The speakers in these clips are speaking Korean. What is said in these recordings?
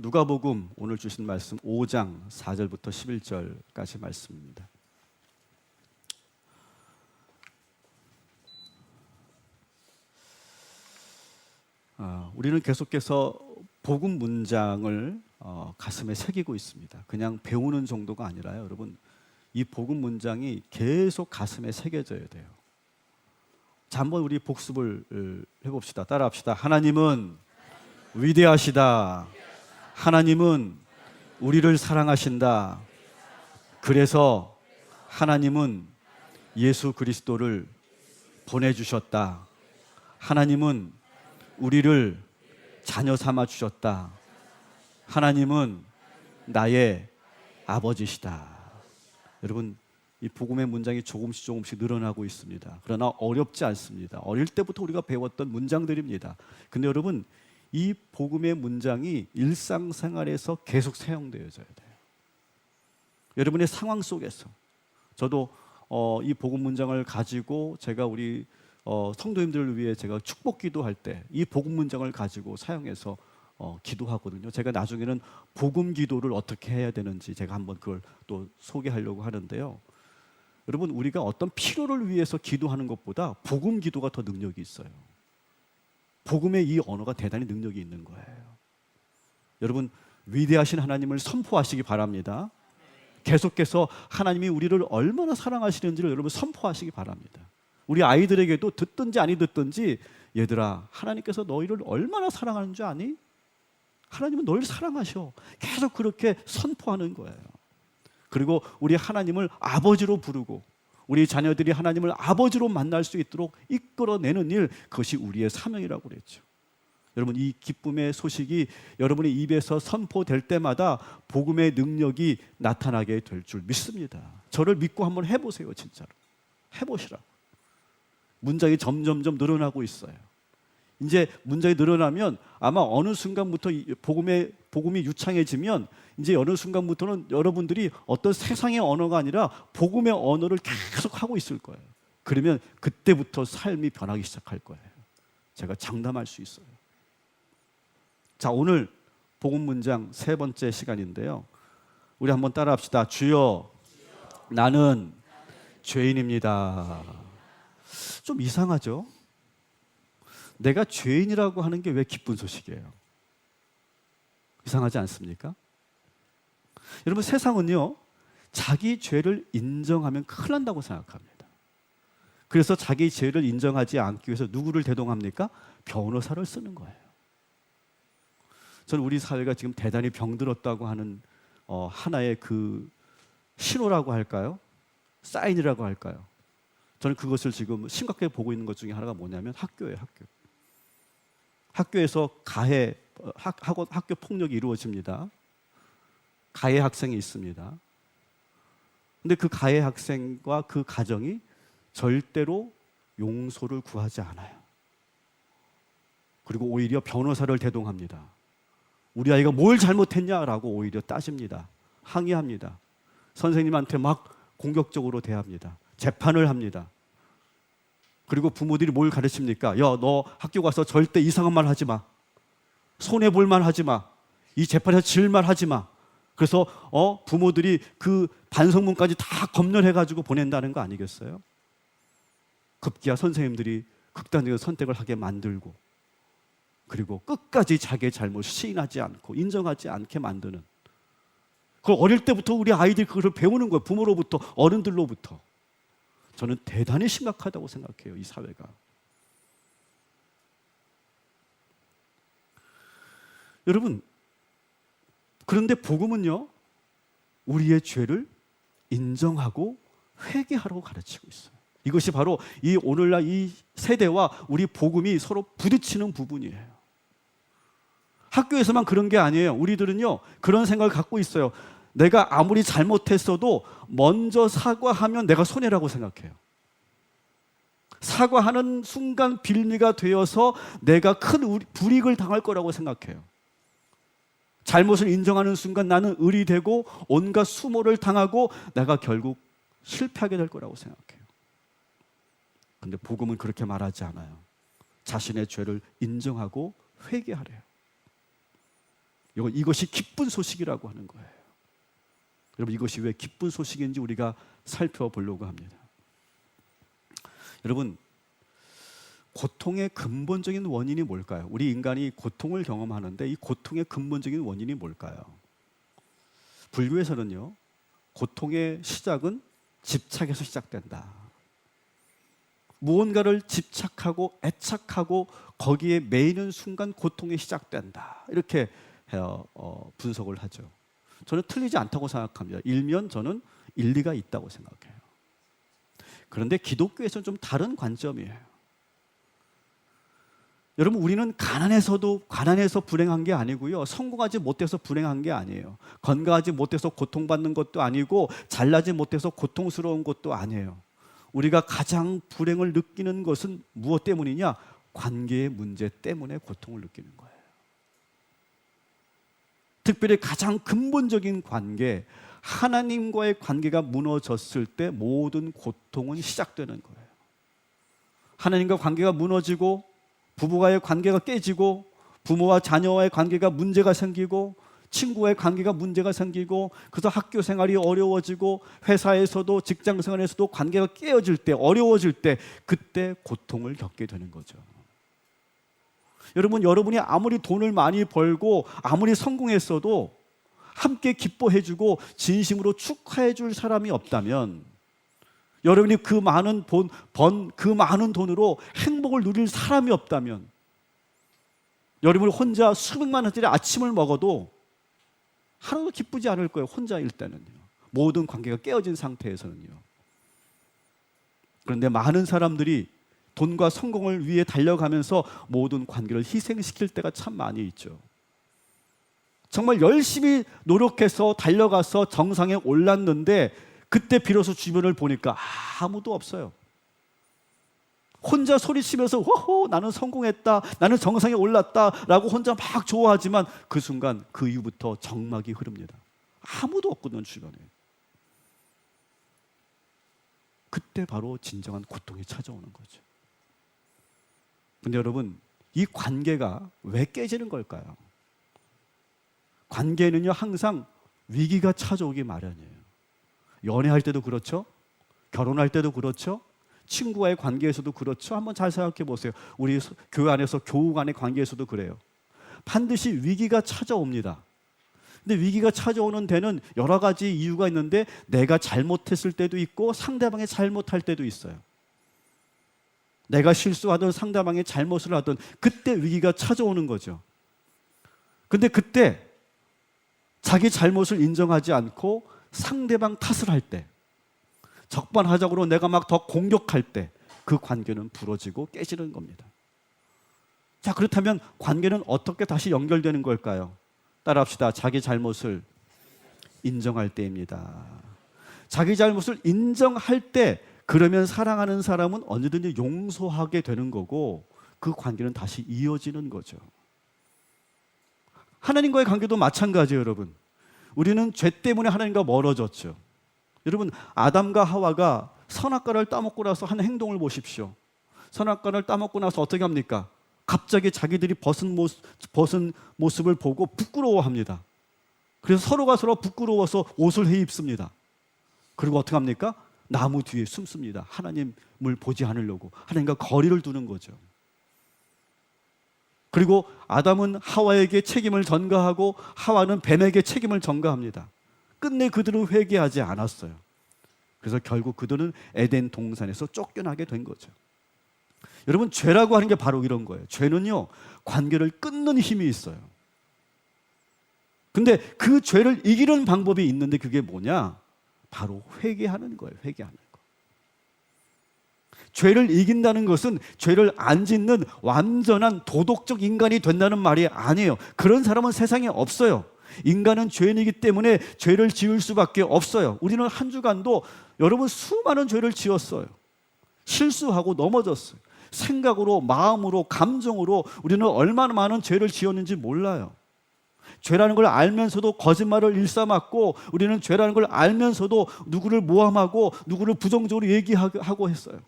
누가복음 오늘 주신 말씀 5장 4절부터 11절까지 말씀입니다. 우리는 계속해서 복음 문장을 가슴에 새기고 있습니다. 그냥 배우는 정도가 아니라요, 여러분, 이 복음 문장이 계속 가슴에 새겨져야 돼요. 자, 한번 우리 복습을 해봅시다. 따라합시다. 하나님은 위대하시다. 하나님은 우리를 사랑하신다. 그래서 하나님은 예수 그리스도를 보내주셨다. 하나님은 우리를 자녀 삼아 주셨다. 하나님은 나의 아버지시다. 여러분, 이 복음의 문장이 조금씩 늘어나고 있습니다. 그러나 어렵지 않습니다. 어릴 때부터 우리가 배웠던 문장들입니다. 근데 여러분, 이 복음의 문장이 일상생활에서 계속 사용되어져야 돼요. 여러분의 상황 속에서. 저도 이 복음 문장을 가지고 제가 우리 성도님들을 위해 제가 축복 기도할 때 이 복음 문장을 가지고 사용해서 기도하거든요. 제가 나중에는 복음 기도를 어떻게 해야 되는지 제가 한번 그걸 또 소개하려고 하는데요. 여러분, 우리가 어떤 필요를 위해서 기도하는 것보다 복음 기도가 더 능력이 있어요. 복음의 이 언어가 대단히 능력이 있는 거예요. 여러분, 위대하신 하나님을 선포하시기 바랍니다. 계속해서 하나님이 우리를 얼마나 사랑하시는지를 여러분 선포하시기 바랍니다. 우리 아이들에게도 듣든지 아니 듣든지, 얘들아, 하나님께서 너희를 얼마나 사랑하는 줄 아니? 하나님은 너희를 사랑하셔. 계속 그렇게 선포하는 거예요. 그리고 우리 하나님을 아버지로 부르고 우리 자녀들이 하나님을 아버지로 만날 수 있도록 이끌어내는 일, 그것이 우리의 사명이라고 그랬죠. 여러분, 이 기쁨의 소식이 여러분의 입에서 선포될 때마다 복음의 능력이 나타나게 될 줄 믿습니다. 저를 믿고 한번 해보세요. 진짜로 해보시라고. 문장이 점점점 늘어나고 있어요. 이제 문장이 늘어나면 아마 어느 순간부터 복음이 유창해지면 이제 어느 순간부터는 여러분들이 어떤 세상의 언어가 아니라 복음의 언어를 계속 하고 있을 거예요. 그러면 그때부터 삶이 변하기 시작할 거예요. 제가 장담할 수 있어요. 자, 오늘 복음 문장 세 번째 시간인데요. 우리 한번 따라합시다. 주여, 나는 죄인입니다. 좀 이상하죠? 내가 죄인이라고 하는 게 왜 기쁜 소식이에요? 이상하지 않습니까? 여러분, 세상은요, 자기 죄를 인정하면 큰일 난다고 생각합니다. 그래서 자기 죄를 인정하지 않기 위해서 누구를 대동합니까? 변호사를 쓰는 거예요. 저는 우리 사회가 지금 대단히 병들었다고 하는 하나의 그 신호라고 할까요? 사인이라고 할까요? 저는 그것을 지금 심각하게 보고 있는 것 중에 하나가 뭐냐면 학교예요. 학교에서 학교 폭력이 이루어집니다. 가해 학생이 있습니다. 근데 그 가해 학생과 그 가정이 절대로 용서를 구하지 않아요. 그리고 오히려 변호사를 대동합니다. 우리 아이가 뭘 잘못했냐라고 오히려 따집니다. 항의합니다. 선생님한테 막 공격적으로 대합니다. 재판을 합니다. 그리고 부모들이 뭘 가르칩니까? 야, 너 학교 가서 절대 이상한 말 하지 마. 손해볼 말 하지 마. 이 재판에서 질 말 하지 마. 그래서 부모들이 그 반성문까지 다 검열해가지고 보낸다는 거 아니겠어요? 급기야 선생님들이 극단적인 선택을 하게 만들고, 그리고 끝까지 자기의 잘못을 시인하지 않고 인정하지 않게 만드는, 그걸 어릴 때부터 우리 아이들이 그걸 배우는 거예요. 부모로부터, 어른들로부터. 저는 대단히 심각하다고 생각해요, 이 사회가. 여러분, 그런데 복음은요, 우리의 죄를 인정하고 회개하라고 가르치고 있어요. 이것이 바로 이 오늘날 이 세대와 우리 복음이 서로 부딪히는 부분이에요. 학교에서만 그런 게 아니에요. 우리들은요, 그런 생각을 갖고 있어요. 내가 아무리 잘못했어도 먼저 사과하면 내가 손해라고 생각해요. 사과하는 순간 빌미가 되어서 내가 큰 불이익을 당할 거라고 생각해요. 잘못을 인정하는 순간 나는 을이 되고 온갖 수모를 당하고 내가 결국 실패하게 될 거라고 생각해요. 그런데 복음은 그렇게 말하지 않아요. 자신의 죄를 인정하고 회개하래요. 이것이 기쁜 소식이라고 하는 거예요. 여러분, 이것이 왜 기쁜 소식인지 우리가 살펴보려고 합니다. 여러분, 고통의 근본적인 원인이 뭘까요? 우리 인간이 고통을 경험하는데 이 고통의 근본적인 원인이 뭘까요? 불교에서는요, 고통의 시작은 집착에서 시작된다. 무언가를 집착하고 애착하고 거기에 매이는 순간 고통이 시작된다. 이렇게 분석을 하죠. 저는 틀리지 않다고 생각합니다. 일면 저는 일리가 있다고 생각해요. 그런데 기독교에서는 좀 다른 관점이에요. 여러분, 우리는 가난해서 불행한 게 아니고요, 성공하지 못해서 불행한 게 아니에요. 건강하지 못해서 고통받는 것도 아니고 잘나지 못해서 고통스러운 것도 아니에요. 우리가 가장 불행을 느끼는 것은 무엇 때문이냐? 관계의 문제 때문에 고통을 느끼는 거예요. 특별히 가장 근본적인 관계, 하나님과의 관계가 무너졌을 때 모든 고통은 시작되는 거예요. 하나님과 관계가 무너지고 부부와의 관계가 깨지고 부모와 자녀와의 관계가 문제가 생기고 친구와의 관계가 문제가 생기고 그래서 학교 생활이 어려워지고 회사에서도 직장 생활에서도 관계가 깨어질 때, 어려워질 때, 그때 고통을 겪게 되는 거죠. 여러분이 아무리 돈을 많이 벌고 아무리 성공했어도 함께 기뻐해주고 진심으로 축하해줄 사람이 없다면, 여러분이 그 많은 돈으로 행복을 누릴 사람이 없다면, 여러분이 혼자 수백만 원짜리 아침을 먹어도 하나도 기쁘지 않을 거예요. 혼자일 때는요. 모든 관계가 깨어진 상태에서는요. 그런데 많은 사람들이 돈과 성공을 위해 달려가면서 모든 관계를 희생시킬 때가 참 많이 있죠. 정말 열심히 노력해서 달려가서 정상에 올랐는데 그때 비로소 주변을 보니까 아무도 없어요. 혼자 소리치면서 호호 나는 성공했다, 나는 정상에 올랐다 라고 혼자 막 좋아하지만 그 순간 그 이후부터 정막이 흐릅니다. 아무도 없거든요, 주변에. 그때 바로 진정한 고통이 찾아오는 거죠. 근데 여러분, 이 관계가 왜 깨지는 걸까요? 관계는요, 항상 위기가 찾아오기 마련이에요. 연애할 때도 그렇죠. 결혼할 때도 그렇죠. 친구와의 관계에서도 그렇죠. 한번 잘 생각해 보세요. 우리 교회 안에서 교우 간의 관계에서도 그래요. 반드시 위기가 찾아옵니다. 근데 위기가 찾아오는 데는 여러 가지 이유가 있는데 내가 잘못했을 때도 있고 상대방이 잘못할 때도 있어요. 내가 실수하든 상대방이 잘못을 하든 그때 위기가 찾아오는 거죠. 근데 그때 자기 잘못을 인정하지 않고 상대방 탓을 할 때, 적반하장으로 내가 막 더 공격할 때 그 관계는 부러지고 깨지는 겁니다. 자, 그렇다면 관계는 어떻게 다시 연결되는 걸까요? 따라합시다. 자기 잘못을 인정할 때입니다. 자기 잘못을 인정할 때, 그러면 사랑하는 사람은 언제든지 용서하게 되는 거고 그 관계는 다시 이어지는 거죠. 하나님과의 관계도 마찬가지예요, 여러분. 우리는 죄 때문에 하나님과 멀어졌죠. 여러분, 아담과 하와가 선악과를 따먹고 나서 한 행동을 보십시오. 선악과를 따먹고 나서 어떻게 합니까? 갑자기 자기들이 벗은 모습을 보고 부끄러워합니다. 그래서 서로가 서로 부끄러워서 옷을 헤입습니다. 그리고 어떻게 합니까? 나무 뒤에 숨습니다. 하나님을 보지 않으려고. 하나님과 거리를 두는 거죠. 그리고 아담은 하와에게 책임을 전가하고 하와는 뱀에게 책임을 전가합니다. 끝내 그들은 회개하지 않았어요. 그래서 결국 그들은 에덴 동산에서 쫓겨나게 된 거죠. 여러분, 죄라고 하는 게 바로 이런 거예요. 죄는요, 관계를 끊는 힘이 있어요. 근데 그 죄를 이기는 방법이 있는데 그게 뭐냐? 바로 회개하는 거예요. 회개하는 거. 죄를 이긴다는 것은 죄를 안 짓는 완전한 도덕적 인간이 된다는 말이 아니에요. 그런 사람은 세상에 없어요. 인간은 죄인이기 때문에 죄를 지을 수밖에 없어요. 우리는 한 주간도 여러분 수많은 죄를 지었어요. 실수하고 넘어졌어요. 생각으로, 마음으로, 감정으로 우리는 얼마나 많은 죄를 지었는지 몰라요. 죄라는 걸 알면서도 거짓말을 일삼았고, 우리는 죄라는 걸 알면서도 누구를 모함하고 누구를 부정적으로 얘기하고 했어요.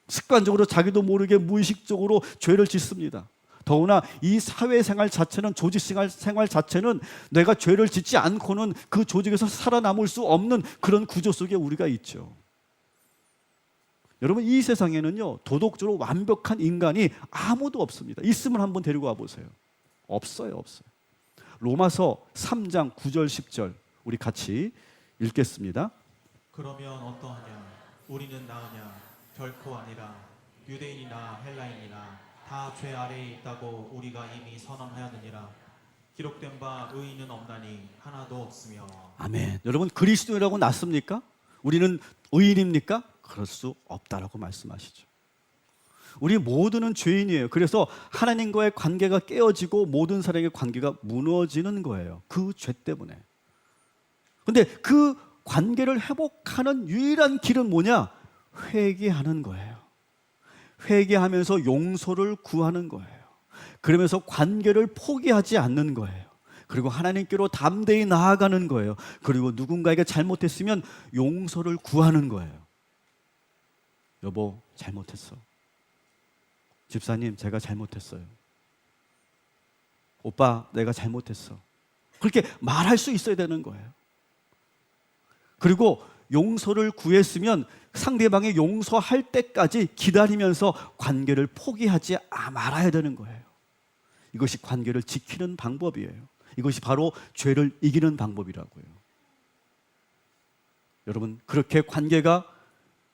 습관적으로 자기도 모르게 무의식적으로 죄를 짓습니다. 더구나 이 사회생활 자체는, 조직생활 자체는 내가 죄를 짓지 않고는 그 조직에서 살아남을 수 없는 그런 구조 속에 우리가 있죠. 여러분, 이 세상에는요, 도덕적으로 완벽한 인간이 아무도 없습니다. 있으면 한번 데리고 와보세요. 없어요. 로마서 3장 9절 10절 우리 같이 읽겠습니다. 그러면 어떠하냐? 우리는 나으냐? 결코 아니라. 유대인이나 헬라인이나 다 죄 아래에 있다고 우리가 이미 선언하였느니라. 기록된 바 의인은 없나니 하나도 없으며. 아멘. 여러분, 그리스도인이라고 났습니까? 우리는 의인입니까? 그럴 수 없다라고 말씀하시죠. 우리 모두는 죄인이에요. 그래서 하나님과의 관계가 깨어지고 모든 사람의 관계가 무너지는 거예요. 그 죄 때문에. 근데 그 관계를 회복하는 유일한 길은 뭐냐? 회개하는 거예요. 회개하면서 용서를 구하는 거예요. 그러면서 관계를 포기하지 않는 거예요. 그리고 하나님께로 담대히 나아가는 거예요. 그리고 누군가에게 잘못했으면 용서를 구하는 거예요. 여보, 잘못했어. 집사님, 제가 잘못했어요. 오빠, 내가 잘못했어. 그렇게 말할 수 있어야 되는 거예요. 그리고 용서를 구했으면 상대방이 용서할 때까지 기다리면서 관계를 포기하지 말아야 되는 거예요. 이것이 관계를 지키는 방법이에요. 이것이 바로 죄를 이기는 방법이라고요. 여러분, 그렇게 관계가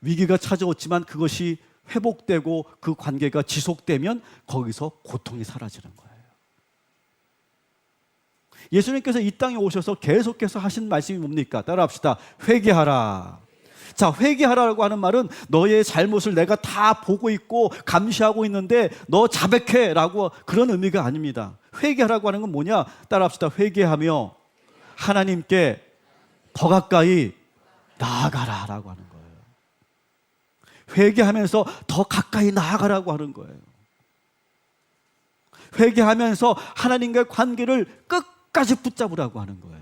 위기가 찾아왔지만 그것이 회복되고 그 관계가 지속되면 거기서 고통이 사라지는 거예요. 예수님께서 이 땅에 오셔서 계속해서 하신 말씀이 뭡니까? 따라합시다. 회개하라. 자, 회개하라고 하는 말은 너의 잘못을 내가 다 보고 있고 감시하고 있는데 너 자백해라고 그런 의미가 아닙니다. 회개하라고 하는 건 뭐냐? 따라합시다. 회개하며 하나님께 더 가까이 나아가라라고 하는 거예요. 회개하면서 더 가까이 나아가라고 하는 거예요. 회개하면서 하나님과의 관계를 끝까지 붙잡으라고 하는 거예요.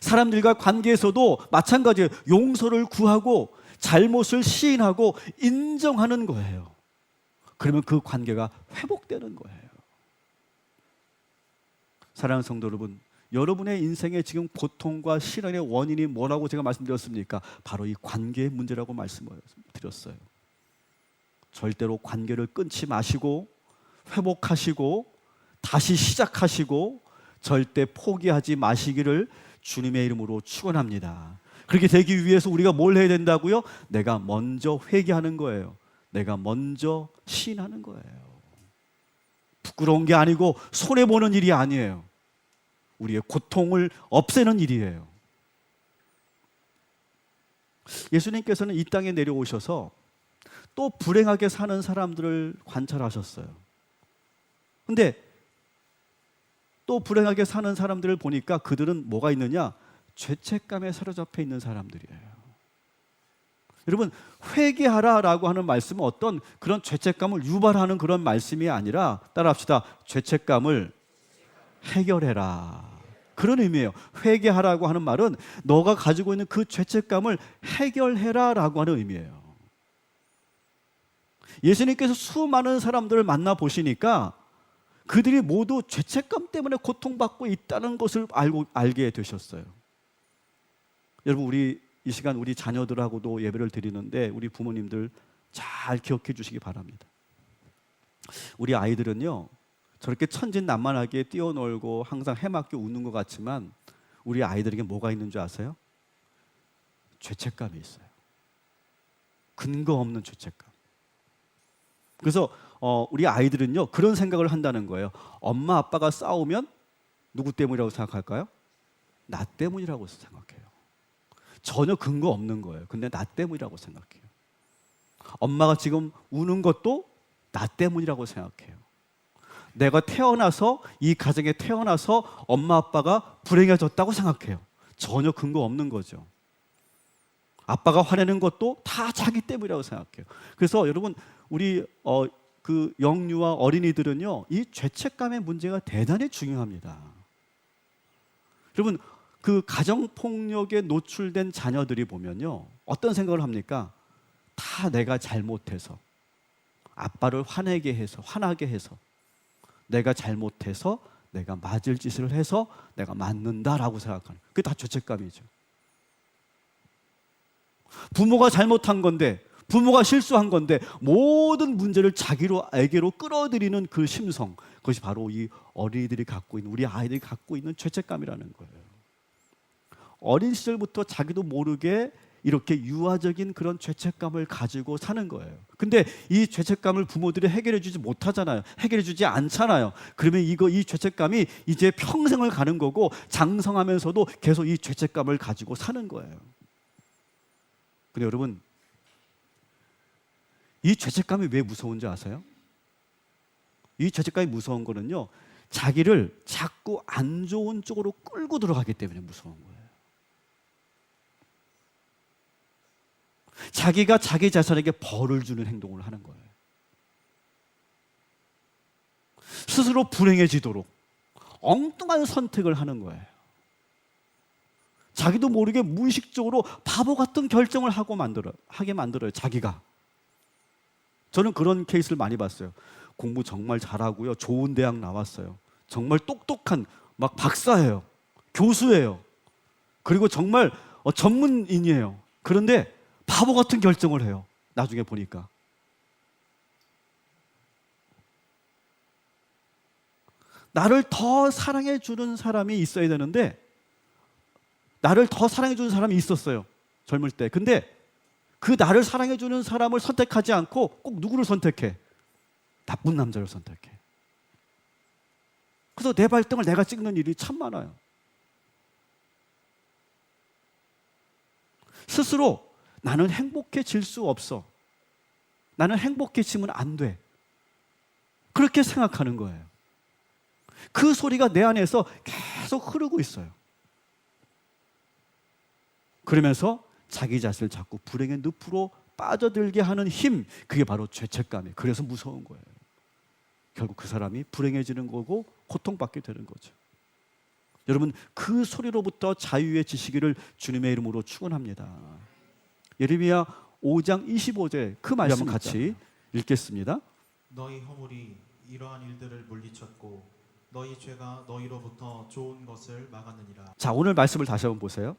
사람들과 관계에서도 마찬가지예요. 용서를 구하고 잘못을 시인하고 인정하는 거예요. 그러면 그 관계가 회복되는 거예요. 사랑하는 성도 여러분, 여러분의 인생에 지금 고통과 시련의 원인이 뭐라고 제가 말씀드렸습니까? 바로 이 관계의 문제라고 말씀을 드렸어요. 절대로 관계를 끊지 마시고 회복하시고 다시 시작하시고 절대 포기하지 마시기를 주님의 이름으로 축원합니다. 그렇게 되기 위해서 우리가 뭘 해야 된다고요? 내가 먼저 회개하는 거예요. 내가 먼저 시인하는 거예요. 부끄러운 게 아니고 손해보는 일이 아니에요. 우리의 고통을 없애는 일이에요. 예수님께서는 이 땅에 내려오셔서 또 불행하게 사는 사람들을 관찰하셨어요. 근데 또 불행하게 사는 사람들을 보니까 그들은 뭐가 있느냐? 죄책감에 사로잡혀 있는 사람들이에요. 여러분, 회개하라라고 하는 말씀은 어떤 그런 죄책감을 유발하는 그런 말씀이 아니라 따라합시다. 죄책감을 해결해라. 그런 의미예요. 회개하라고 하는 말은 너가 가지고 있는 그 죄책감을 해결해라라고 하는 의미예요. 예수님께서 수많은 사람들을 만나보시니까 그들이 모두 죄책감 때문에 고통받고 있다는 것을 알게 되셨어요. 여러분, 우리 이 시간 우리 자녀들하고도 예배를 드리는데 우리 부모님들 잘 기억해 주시기 바랍니다. 우리 아이들은요, 저렇게 천진난만하게 뛰어놀고 항상 해맑게 웃는 것 같지만 우리 아이들에게 뭐가 있는 줄 아세요? 죄책감이 있어요. 근거 없는 죄책감. 그래서 우리 아이들은요, 그런 생각을 한다는 거예요. 엄마 아빠가 싸우면 누구 때문이라고 생각할까요? 나 때문이라고 생각해요. 전혀 근거 없는 거예요. 근데 나 때문이라고 생각해요. 엄마가 지금 우는 것도 나 때문이라고 생각해요. 내가 태어나서, 이 가정에 태어나서 엄마 아빠가 불행해졌다고 생각해요. 전혀 근거 없는 거죠. 아빠가 화내는 것도 다 자기 때문이라고 생각해요. 그래서 여러분, 우리 그 영유아 어린이들은요, 이 죄책감의 문제가 대단히 중요합니다. 여러분, 그 가정폭력에 노출된 자녀들이 보면요, 어떤 생각을 합니까? 다 내가 잘못해서, 아빠를 화나게 해서 내가 잘못해서 내가 맞을 짓을 해서 내가 맞는다라고 생각하는, 그게 다 죄책감이죠. 부모가 잘못한 건데, 부모가 실수한 건데 모든 문제를 자기에게로 끌어들이는 그 심성, 그것이 바로 이 어린이들이 갖고 있는, 우리 아이들이 갖고 있는 죄책감이라는 거예요. 어린 시절부터 자기도 모르게 이렇게 유아적인 그런 죄책감을 가지고 사는 거예요. 근데 이 죄책감을 부모들이 해결해 주지 못하잖아요. 해결해 주지 않잖아요. 그러면 이 죄책감이 이제 평생을 가는 거고, 장성하면서도 계속 이 죄책감을 가지고 사는 거예요. 근데 여러분, 이 죄책감이 왜 무서운지 아세요? 이 죄책감이 무서운 거는요, 자기를 자꾸 안 좋은 쪽으로 끌고 들어가기 때문에 무서운 거예요. 자기가 자기 자신에게 벌을 주는 행동을 하는 거예요. 스스로 불행해지도록 엉뚱한 선택을 하는 거예요. 자기도 모르게 무의식적으로 바보 같은 결정을 하게 만들어요, 자기가. 저는 그런 케이스를 많이 봤어요. 공부 정말 잘하고요, 좋은 대학 나왔어요. 정말 똑똑한 막 박사예요, 교수예요. 그리고 정말 전문인이에요. 그런데 바보 같은 결정을 해요. 나중에 보니까. 나를 더 사랑해 주는 사람이 있어야 되는데, 나를 더 사랑해 주는 사람이 있었어요, 젊을 때. 근데 그 나를 사랑해 주는 사람을 선택하지 않고 꼭 누구를 선택해? 나쁜 남자를 선택해. 그래서 내 발등을 내가 찍는 일이 참 많아요. 스스로 나는 행복해질 수 없어, 나는 행복해지면 안 돼, 그렇게 생각하는 거예요. 그 소리가 내 안에서 계속 흐르고 있어요. 그러면서 자기 자신을 자꾸 불행의 늪으로 빠져들게 하는 힘, 그게 바로 죄책감이에요. 그래서 무서운 거예요. 결국 그 사람이 불행해지는 거고 고통받게 되는 거죠. 여러분, 그 소리로부터 자유에 지시기를 주님의 이름으로 축원합니다. 예레미야 5장 25절 그 말씀 같이 읽겠습니다. 너희 허물이 이러한 일들을 물리쳤고 너희 죄가 너희로부터 좋은 것을 막았느니라. 자, 오늘 말씀을 다시 한번 보세요.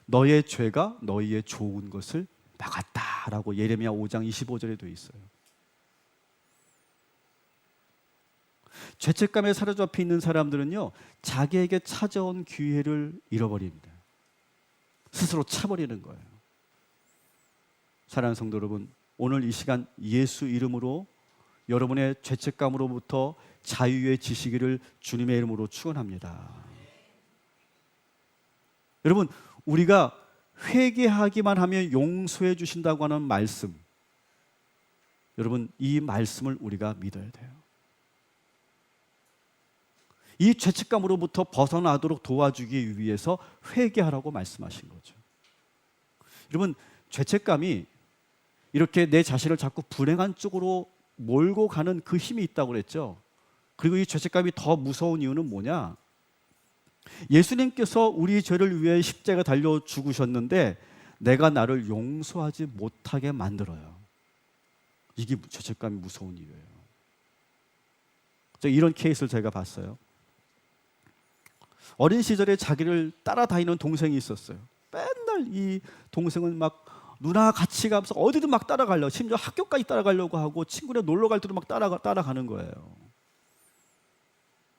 너의 죄가 너희의 좋은 것을 막았다라고 예레미야 5장 25절에 되어 있어요. 죄책감에 사로잡혀 있는 사람들은요, 자기에게 찾아온 기회를 잃어버립니다. 스스로 차버리는 거예요. 사랑하는 성도 여러분, 오늘 이 시간 예수 이름으로 여러분의 죄책감으로부터 자유에 지시기를 주님의 이름으로 축원합니다. 여러분, 우리가 회개하기만 하면 용서해 주신다고 하는 말씀, 여러분, 이 말씀을 우리가 믿어야 돼요. 이 죄책감으로부터 벗어나도록 도와주기 위해서 회개하라고 말씀하신 거죠. 여러분, 죄책감이 이렇게 내 자신을 자꾸 불행한 쪽으로 몰고 가는 그 힘이 있다고 그랬죠. 그리고 이 죄책감이 더 무서운 이유는 뭐냐? 예수님께서 우리 죄를 위해 십자가 달려 죽으셨는데 내가 나를 용서하지 못하게 만들어요. 이게 죄책감이 무서운 이유예요. 이런 케이스를 제가 봤어요. 어린 시절에 자기를 따라다니는 동생이 있었어요. 맨날 이 동생은 막 누나 같이 가면서 어디든 막 따라가려고, 심지어 학교까지 따라가려고 하고 친구네 놀러 갈 때도 막 따라가는 거예요.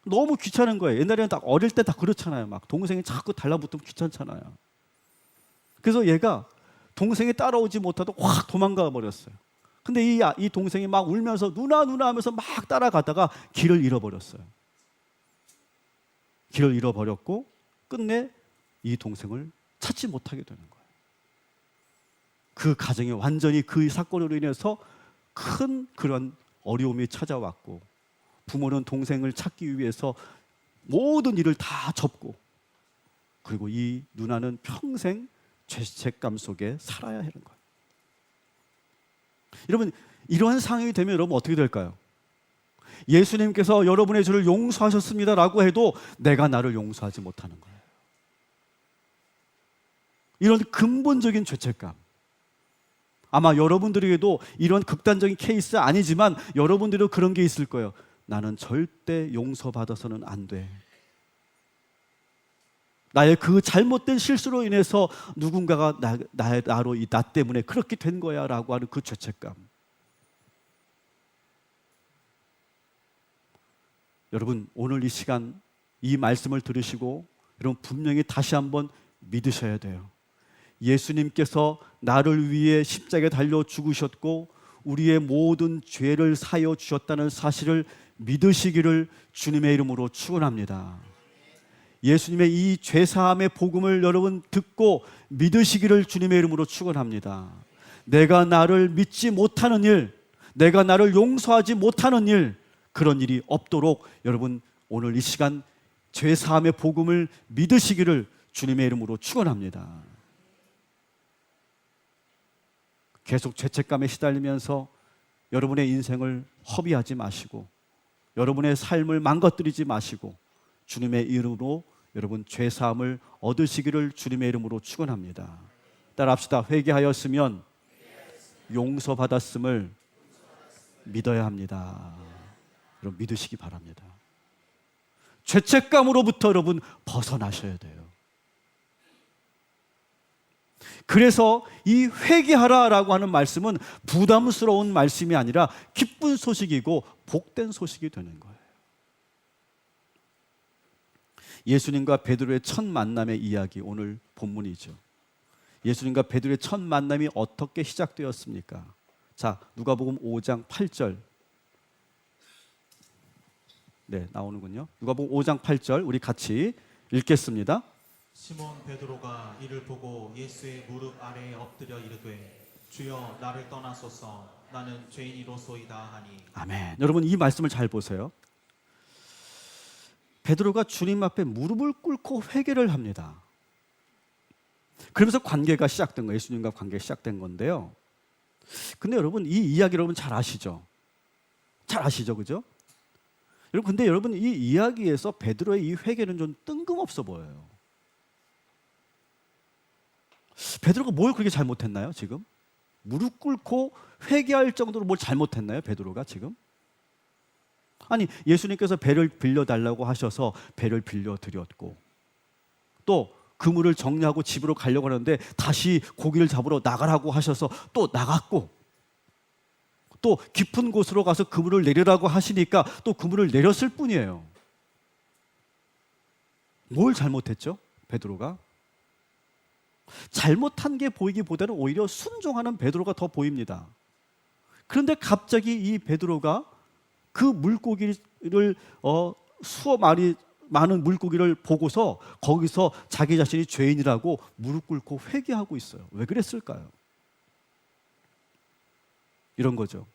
너무 귀찮은 거예요. 옛날에는 딱 어릴 때 다 그렇잖아요. 막 동생이 자꾸 달라붙으면 귀찮잖아요. 그래서 얘가 동생이 따라오지 못하고 확 도망가 버렸어요. 근데 이 동생이 막 울면서 누나 하면서 막 따라가다가 길을 잃어버렸어요. 길을 잃어버렸고 끝내 이 동생을 찾지 못하게 되는 거예요. 그 가정이 완전히 그 사건으로 인해서 큰 그런 어려움이 찾아왔고, 부모는 동생을 찾기 위해서 모든 일을 다 접고, 그리고 이 누나는 평생 죄책감 속에 살아야 하는 거예요. 여러분, 이러한 상황이 되면 여러분 어떻게 될까요? 예수님께서 여러분의 죄를 용서하셨습니다라고 해도 내가 나를 용서하지 못하는 거예요. 이런 근본적인 죄책감. 아마 여러분들에게도 이런 극단적인 케이스 아니지만 여러분들도 그런 게 있을 거예요. 나는 절대 용서받아서는 안 돼. 나의 그 잘못된 실수로 인해서 누군가가 나로 나 때문에 그렇게 된 거야 라고 하는 그 죄책감. 여러분, 오늘 이 시간 이 말씀을 들으시고 여러분 분명히 다시 한번 믿으셔야 돼요. 예수님께서 나를 위해 십자가에 달려 죽으셨고 우리의 모든 죄를 사여 주셨다는 사실을 믿으시기를 주님의 이름으로 축원합니다. 예수님의 이 죄사함의 복음을 여러분 듣고 믿으시기를 주님의 이름으로 축원합니다. 내가 나를 믿지 못하는 일, 내가 나를 용서하지 못하는 일, 그런 일이 없도록 여러분 오늘 이 시간 죄사함의 복음을 믿으시기를 주님의 이름으로 축원합니다. 계속 죄책감에 시달리면서 여러분의 인생을 허비하지 마시고 여러분의 삶을 망가뜨리지 마시고 주님의 이름으로 여러분 죄사함을 얻으시기를 주님의 이름으로 축원합니다. 따라합시다. 회개하였으면 용서받았음을 믿어야 합니다. 여러분 믿으시기 바랍니다. 죄책감으로부터 여러분 벗어나셔야 돼요. 그래서 이 회개하라라고 하는 말씀은 부담스러운 말씀이 아니라 기쁜 소식이고 복된 소식이 되는 거예요. 예수님과 베드로의 첫 만남의 이야기, 오늘 본문이죠. 예수님과 베드로의 첫 만남이 어떻게 시작되었습니까? 자, 누가복음 5장 8절. 네, 나오는군요. 누가복음 5장 8절 우리 같이 읽겠습니다. 시몬 베드로가 이를 보고 예수의 무릎 아래에 엎드려 이르되 주여 나를 떠나소서 나는 죄인이로소이다 하니. 아멘. 여러분 이 말씀을 잘 보세요. 베드로가 주님 앞에 무릎을 꿇고 회개를 합니다. 그러면서 관계가 시작된 거예요. 예수님과 관계가 시작된 건데요. 근데 여러분 이 이야기 여러분 잘 아시죠? 잘 아시죠, 그죠? 여러분 근데 여러분 이 이야기에서 베드로의 이 회개는 좀 뜬금없어 보여요. 베드로가 뭘 그렇게 잘못했나요, 지금? 무릎 꿇고 회개할 정도로 뭘 잘못했나요, 베드로가 지금? 아니, 예수님께서 배를 빌려달라고 하셔서 배를 빌려드렸고 또 그물을 정리하고 집으로 가려고 하는데 다시 고기를 잡으러 나가라고 하셔서 또 나갔고 또 깊은 곳으로 가서 그물을 내리라고 하시니까 또 그물을 내렸을 뿐이에요. 뭘 잘못했죠, 베드로가? 잘못한 게 보이기보다는 오히려 순종하는 베드로가 더 보입니다. 그런데 갑자기 이 베드로가 그 물고기를 수어 많은 물고기를 보고서 거기서 자기 자신이 죄인이라고 무릎 꿇고 회개하고 있어요. 왜 그랬을까요? 이런 거죠.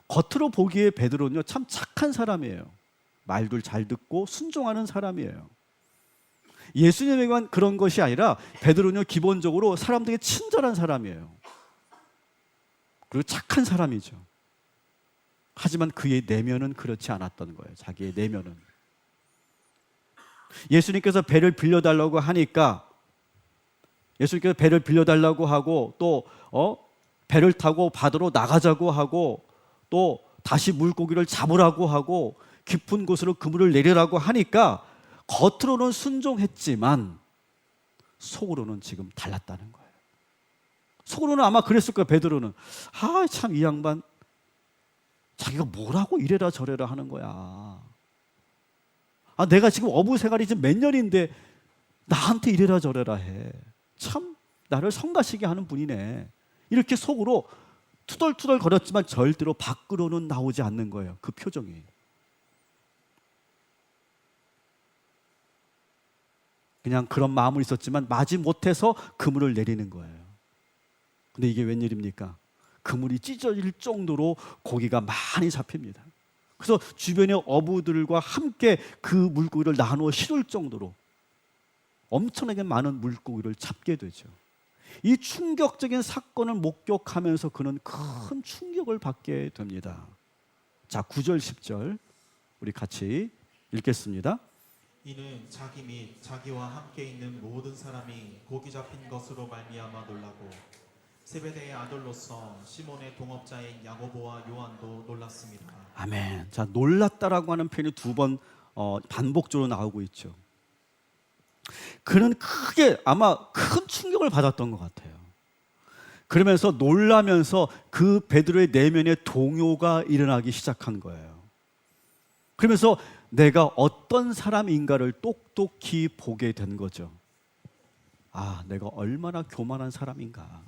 겉으로 보기에 베드로는요 참 착한 사람이에요. 말도 잘 듣고 순종하는 사람이에요. 예수님에게만 그런 것이 아니라 베드로는요 기본적으로 사람들에게 친절한 사람이에요. 그리고 착한 사람이죠. 하지만 그의 내면은 그렇지 않았던 거예요. 자기의 내면은. 예수님께서 배를 빌려달라고 하니까 예수님께서 배를 빌려달라고 하고 또 배를 타고 바다로 나가자고 하고 또 다시 물고기를 잡으라고 하고 깊은 곳으로 그물을 내리라고 하니까 겉으로는 순종했지만 속으로는 지금 달랐다는 거예요. 속으로는 아마 그랬을 거예요. 베드로는 참 이 양반 자기가 뭐라고 이래라 저래라 하는 거야. 내가 지금 어부 생활이 지금 몇 년인데 나한테 이래라 저래라 해. 참 나를 성가시게 하는 분이네. 이렇게 속으로 투덜투덜 거렸지만 절대로 밖으로는 나오지 않는 거예요. 그 표정이. 그냥 그런 마음은 있었지만 마지 못해서 그물을 내리는 거예요. 근데 이게 웬일입니까? 그물이 찢어질 정도로 고기가 많이 잡힙니다. 그래서 주변의 어부들과 함께 그 물고기를 나누어 실을 정도로 엄청나게 많은 물고기를 잡게 되죠. 이 충격적인 사건을 목격하면서 그는 큰 충격을 받게 됩니다. 자, 9절 10절 우리 같이 읽겠습니다. 이는 자기 및 자기와 함께 있는 모든 사람이 고기 잡힌 것으로 말미암아 놀라고 세베대의 아들로서 시몬의 동업자인 야고보와 요한도 놀랐습니다. 아멘. 자, 놀랐다라고 하는 표현이 두 번 반복적으로 나오고 있죠. 그는 크게 아마 큰 충격을 받았던 것 같아요. 그러면서 놀라면서 그 베드로의 내면에 동요가 일어나기 시작한 거예요. 그러면서 내가 어떤 사람인가를 똑똑히 보게 된 거죠. 아, 내가 얼마나 교만한 사람인가.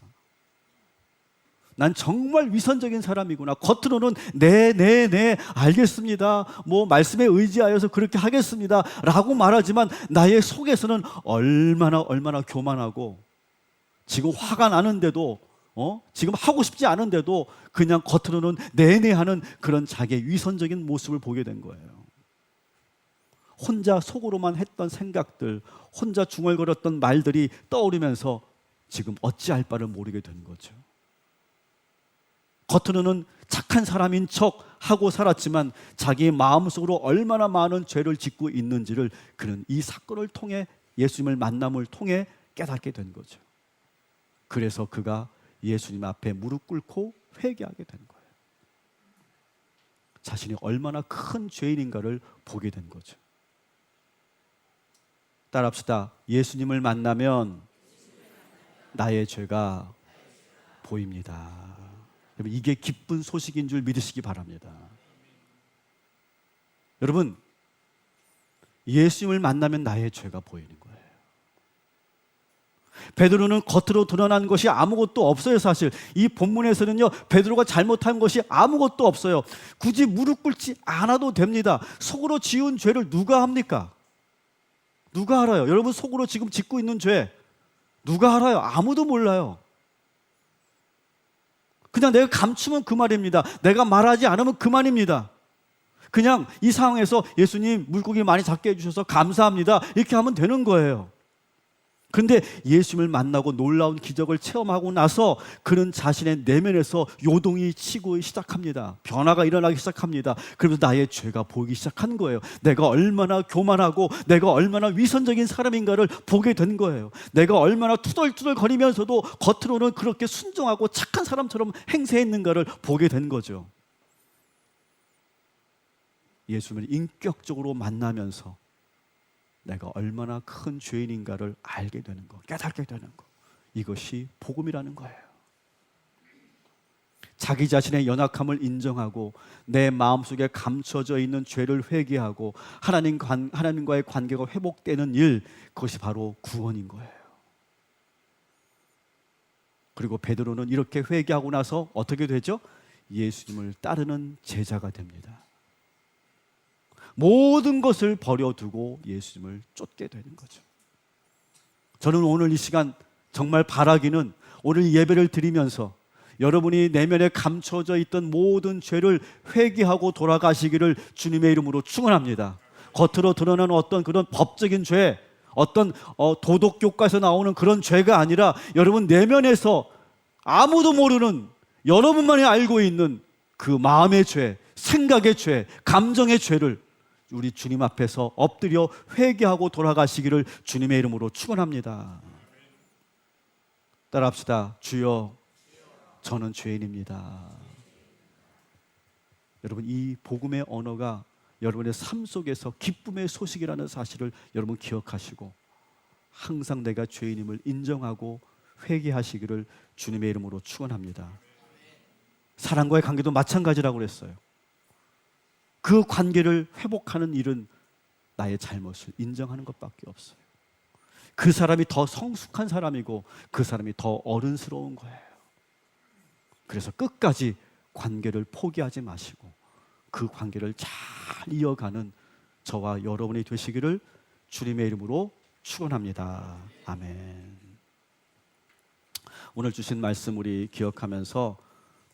난 정말 위선적인 사람이구나. 겉으로는 네, 알겠습니다. 뭐 말씀에 의지하여서 그렇게 하겠습니다. 라고 말하지만 나의 속에서는 얼마나 교만하고 지금 화가 나는데도 지금 하고 싶지 않은데도 그냥 겉으로는 네네 하는 그런 자기의 위선적인 모습을 보게 된 거예요. 혼자 속으로만 했던 생각들, 혼자 중얼거렸던 말들이 떠오르면서 지금 어찌할 바를 모르게 된 거죠. 겉으로는 착한 사람인 척 하고 살았지만 자기의 마음속으로 얼마나 많은 죄를 짓고 있는지를 그는 이 사건을 통해, 예수님을 만남을 통해 깨닫게 된 거죠. 그래서 그가 예수님 앞에 무릎 꿇고 회개하게 된 거예요. 자신이 얼마나 큰 죄인인가를 보게 된 거죠. 따라합시다. 예수님을 만나면 나의 죄가 보입니다. 여러분, 이게 기쁜 소식인 줄 믿으시기 바랍니다. 여러분, 예수님을 만나면 나의 죄가 보이는 거예요. 베드로는 겉으로 드러난 것이 아무것도 없어요. 사실 이 본문에서는요, 베드로가 잘못한 것이 아무것도 없어요. 굳이 무릎 꿇지 않아도 됩니다. 속으로 지은 죄를 누가 합니까? 누가 알아요? 여러분 속으로 지금 짓고 있는 죄 누가 알아요? 아무도 몰라요. 그냥 내가 감추면 그만입니다. 내가 말하지 않으면 그만입니다. 그냥 이 상황에서 예수님 물고기 많이 잡게 해주셔서 감사합니다, 이렇게 하면 되는 거예요. 그런데 예수님을 만나고 놀라운 기적을 체험하고 나서 그는 자신의 내면에서 요동이 치고 시작합니다. 변화가 일어나기 시작합니다. 그러면서 나의 죄가 보이기 시작한 거예요. 내가 얼마나 교만하고 내가 얼마나 위선적인 사람인가를 보게 된 거예요. 내가 얼마나 투덜투덜 거리면서도 겉으로는 그렇게 순종하고 착한 사람처럼 행세했는가를 보게 된 거죠. 예수님을 인격적으로 만나면서 내가 얼마나 큰 죄인인가를 알게 되는 것, 깨닫게 되는 것, 이것이 복음이라는 거예요. 자기 자신의 연약함을 인정하고 내 마음속에 감춰져 있는 죄를 회개하고 하나님과의 관계가 회복되는 일, 그것이 바로 구원인 거예요. 그리고 베드로는 이렇게 회개하고 나서 어떻게 되죠? 예수님을 따르는 제자가 됩니다. 모든 것을 버려두고 예수님을 쫓게 되는 거죠. 저는 오늘 이 시간 정말 바라기는, 오늘 예배를 드리면서 여러분이 내면에 감춰져 있던 모든 죄를 회개하고 돌아가시기를 주님의 이름으로 축원합니다. 겉으로 드러나는 어떤 그런 법적인 죄, 어떤 도덕교과에서 나오는 그런 죄가 아니라 여러분 내면에서 아무도 모르는, 여러분만이 알고 있는 그 마음의 죄, 생각의 죄, 감정의 죄를 우리 주님 앞에서 엎드려 회개하고 돌아가시기를 주님의 이름으로 축원합니다. 따라합시다. 주여, 저는 죄인입니다. 여러분, 이 복음의 언어가 여러분의 삶 속에서 기쁨의 소식이라는 사실을 여러분 기억하시고 항상 내가 죄인임을 인정하고 회개하시기를 주님의 이름으로 축원합니다. 사랑과의 관계도 마찬가지라고 그랬어요. 그 관계를 회복하는 일은 나의 잘못을 인정하는 것밖에 없어요. 그 사람이 더 성숙한 사람이고 그 사람이 더 어른스러운 거예요. 그래서 끝까지 관계를 포기하지 마시고 그 관계를 잘 이어가는 저와 여러분이 되시기를 주님의 이름으로 축원합니다. 아멘. 오늘 주신 말씀 우리 기억하면서